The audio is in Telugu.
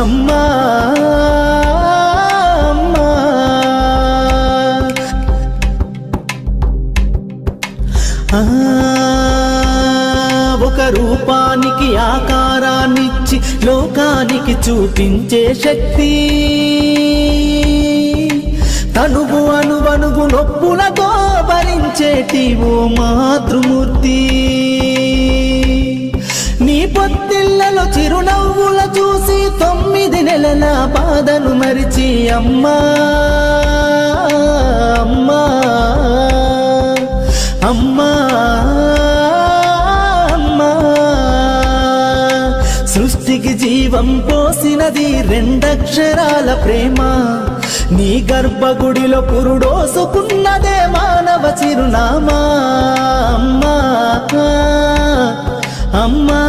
అమ్మా అమ్మా ఒక రూపానికి ఆకారాన్నిచ్చి లోకానికి చూపించే శక్తి, తనువు అనువనుగు నొప్పులతో భరించేటి ఓ మాతృమూర్తి, నీ పొత్తిళ్లలో చిరునవ్వుల చూసి 9 నెలల బాధను మరిచి అమ్మా అమ్మా అమ్మా అమ్మా సృష్టికి జీవం పోసినది 2 అక్షరాల ప్రేమ, నీ గర్భగుడిలో పురుడోసుకున్నదే మానవ చిరునామా అమ్మా అమ్మా